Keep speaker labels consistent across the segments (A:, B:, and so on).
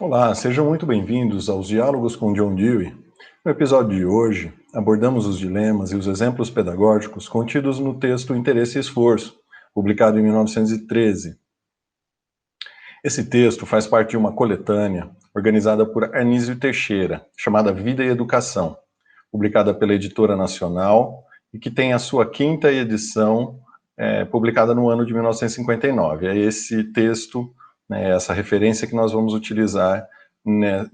A: Olá, sejam muito bem-vindos aos Diálogos com John Dewey. No episódio de hoje, abordamos os dilemas e os exemplos pedagógicos contidos no texto Interesse e Esforço, publicado em 1913. Esse texto faz parte de uma coletânea organizada por Anísio Teixeira, chamada Vida e Educação, publicada pela Editora Nacional e que tem a sua quinta edição publicada no ano de 1959. É esse texto, essa referência que nós vamos utilizar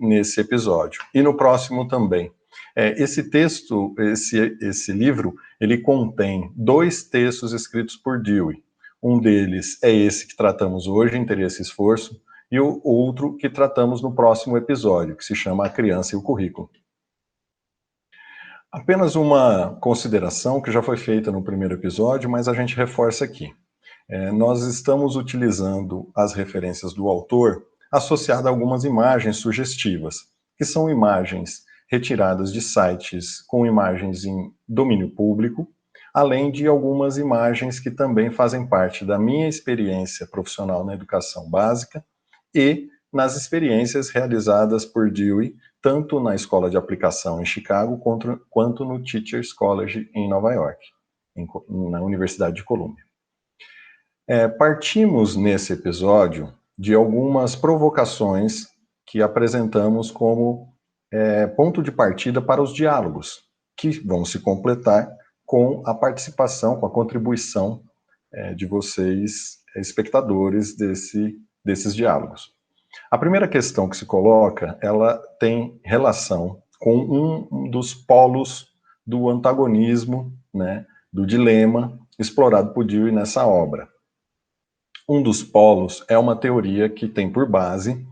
A: nesse episódio. E no próximo também. Esse texto, esse livro, ele contém dois textos escritos por Dewey. Um deles é esse que tratamos hoje, Interesse e Esforço, e o outro que tratamos no próximo episódio, que se chama A Criança e o Currículo. Apenas uma consideração que já foi feita no primeiro episódio, mas a gente reforça aqui. Nós estamos utilizando as referências do autor associadas a algumas imagens sugestivas, que são imagens retiradas de sites com imagens em domínio público, além de algumas imagens que também fazem parte da minha experiência profissional na educação básica e nas experiências realizadas por Dewey, tanto na escola de aplicação em Chicago, quanto no Teachers College em Nova York, na Universidade de Columbia. Partimos nesse episódio de algumas provocações que apresentamos como ponto de partida para os diálogos, que vão se completar com a participação, com a contribuição de vocês, espectadores desses diálogos. A primeira questão que se coloca, ela tem relação com um dos polos do antagonismo, do dilema explorado por Dewey nessa obra. Um dos polos é uma teoria que tem por base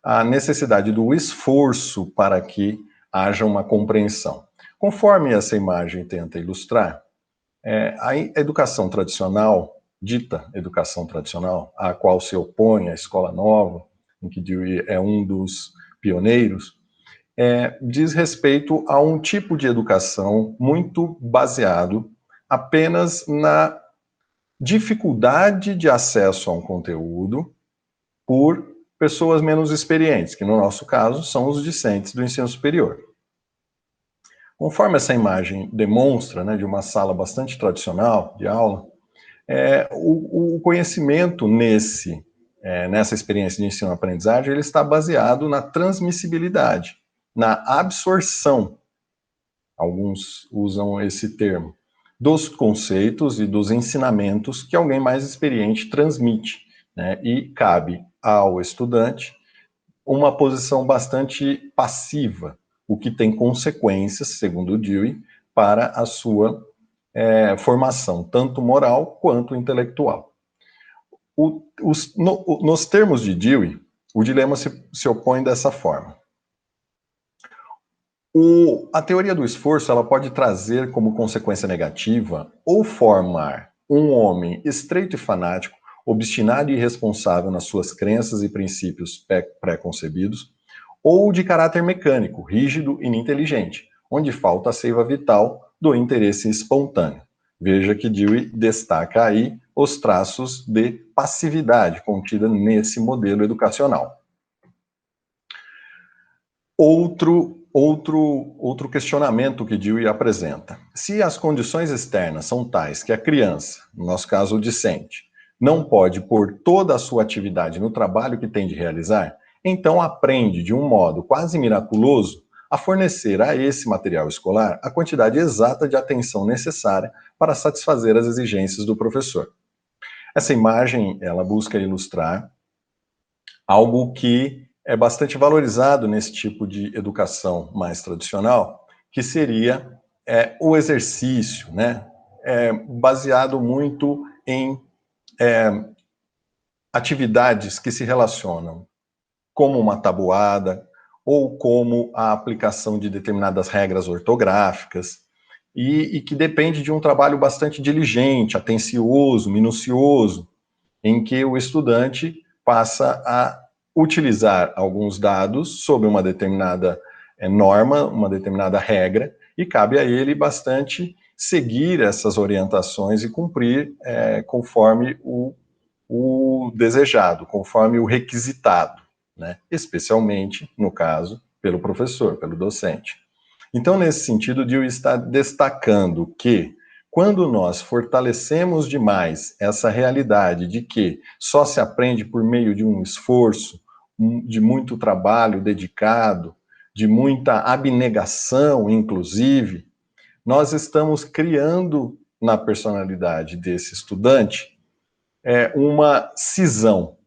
A: a necessidade do esforço para que haja uma compreensão. Conforme essa imagem tenta ilustrar, a educação tradicional, dita educação tradicional, à qual se opõe a escola nova, em que Dewey é um dos pioneiros, diz respeito a um tipo de educação muito baseado apenas na dificuldade de acesso a um conteúdo por pessoas menos experientes, que no nosso caso são os discentes do ensino superior. Conforme essa imagem demonstra, de uma sala bastante tradicional de aula, o conhecimento nessa experiência de ensino-aprendizagem, ele está baseado na transmissibilidade, na absorção, alguns usam esse termo, dos conceitos e dos ensinamentos que alguém mais experiente transmite, e cabe ao estudante uma posição bastante passiva, o que tem consequências, segundo Dewey, para a sua formação, tanto moral quanto intelectual. Nos termos de Dewey, o dilema se opõe dessa forma. A teoria do esforço, ela pode trazer como consequência negativa ou formar um homem estreito e fanático, obstinado e irresponsável nas suas crenças e princípios pré-concebidos, ou de caráter mecânico, rígido e ininteligente, onde falta a seiva vital do interesse espontâneo. Veja que Dewey destaca aí os traços de passividade contida nesse modelo educacional. Outro questionamento que Dewey apresenta. Se as condições externas são tais que a criança, no nosso caso o discente, não pode pôr toda a sua atividade no trabalho que tem de realizar, então aprende de um modo quase miraculoso a fornecer a esse material escolar a quantidade exata de atenção necessária para satisfazer as exigências do professor. Essa imagem, ela busca ilustrar algo que é bastante valorizado nesse tipo de educação mais tradicional, que seria o exercício, baseado muito em atividades que se relacionam como uma tabuada ou como a aplicação de determinadas regras ortográficas e que depende de um trabalho bastante diligente, atencioso, minucioso, em que o estudante passa a utilizar alguns dados sobre uma determinada norma, uma determinada regra, e cabe a ele bastante seguir essas orientações e cumprir conforme o desejado, conforme o requisitado. né? Especialmente, no caso, pelo professor, pelo docente. Então, nesse sentido, Dewey está destacando que, quando nós fortalecemos demais essa realidade de que só se aprende por meio de um esforço, de muito trabalho dedicado, de muita abnegação, inclusive, nós estamos criando na personalidade desse estudante uma cisão,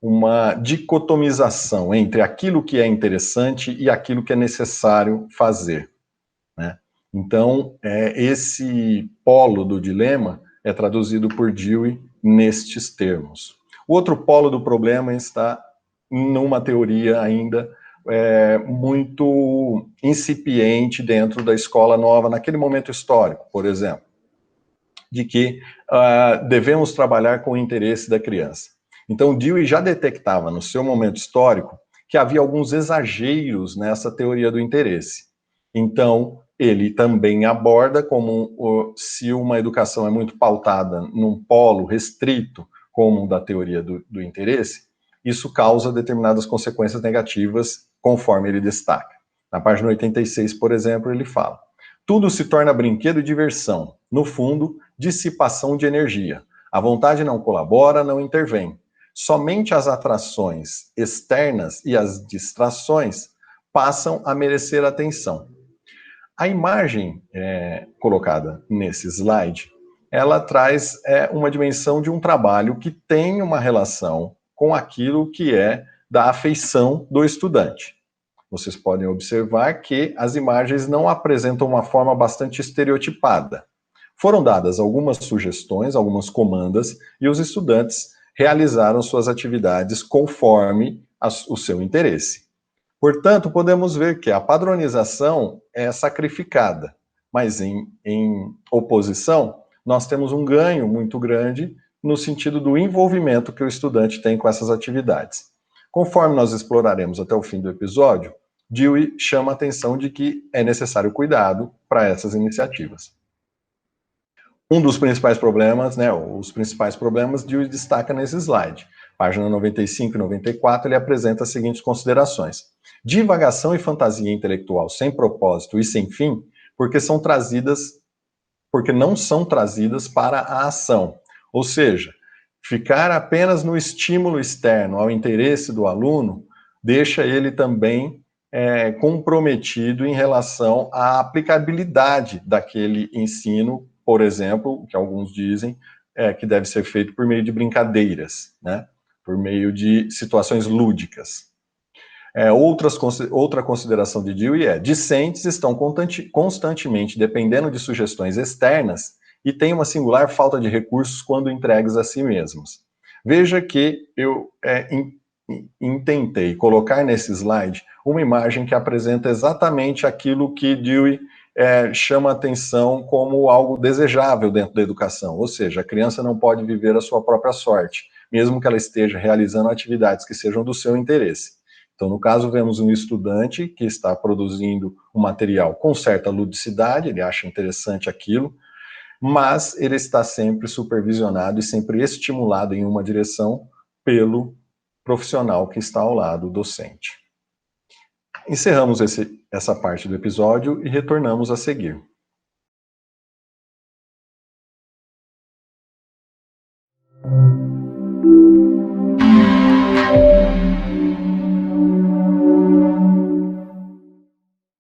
A: uma dicotomização entre aquilo que é interessante e aquilo que é necessário fazer, né? Então, esse polo do dilema é traduzido por Dewey nestes termos. O outro polo do problema está numa teoria ainda muito incipiente dentro da escola nova, naquele momento histórico, por exemplo, de que devemos trabalhar com o interesse da criança. Então, Dewey já detectava no seu momento histórico que havia alguns exageros nessa teoria do interesse. Então, ele também aborda como se uma educação é muito pautada num polo restrito, como o da teoria do interesse, isso causa determinadas consequências negativas, conforme ele destaca. Na página 86, por exemplo, ele fala: tudo se torna brinquedo e diversão. No fundo, dissipação de energia. A vontade não colabora, não intervém. Somente as atrações externas e as distrações passam a merecer atenção. A imagem colocada nesse slide, ela traz uma dimensão de um trabalho que tem uma relação com aquilo que é da afeição do estudante. Vocês podem observar que as imagens não apresentam uma forma bastante estereotipada. Foram dadas algumas sugestões, algumas comandas, e os estudantes realizaram suas atividades conforme o seu interesse. Portanto, podemos ver que a padronização é sacrificada, mas em oposição, nós temos um ganho muito grande no sentido do envolvimento que o estudante tem com essas atividades. Conforme nós exploraremos até o fim do episódio, Dewey chama a atenção de que é necessário cuidado para essas iniciativas. Um dos principais problemas, os principais problemas, Dewey destaca nesse slide. Página 95 e 94, ele apresenta as seguintes considerações. Divagação e fantasia intelectual sem propósito e sem fim, porque não são trazidas para a ação. Ou seja, ficar apenas no estímulo externo ao interesse do aluno deixa ele também comprometido em relação à aplicabilidade daquele ensino, por exemplo, que alguns dizem que deve ser feito por meio de brincadeiras, né? Por meio de situações lúdicas. Outra consideração de Dewey discentes estão constantemente dependendo de sugestões externas e têm uma singular falta de recursos quando entregues a si mesmos. Veja que eu intentei colocar nesse slide uma imagem que apresenta exatamente aquilo que Dewey chama atenção como algo desejável dentro da educação, ou seja, a criança não pode viver a sua própria sorte, mesmo que ela esteja realizando atividades que sejam do seu interesse. Então, no caso, vemos um estudante que está produzindo um material com certa ludicidade, ele acha interessante aquilo, mas ele está sempre supervisionado e sempre estimulado em uma direção pelo profissional que está ao lado, docente. Encerramos essa parte do episódio e retornamos a seguir.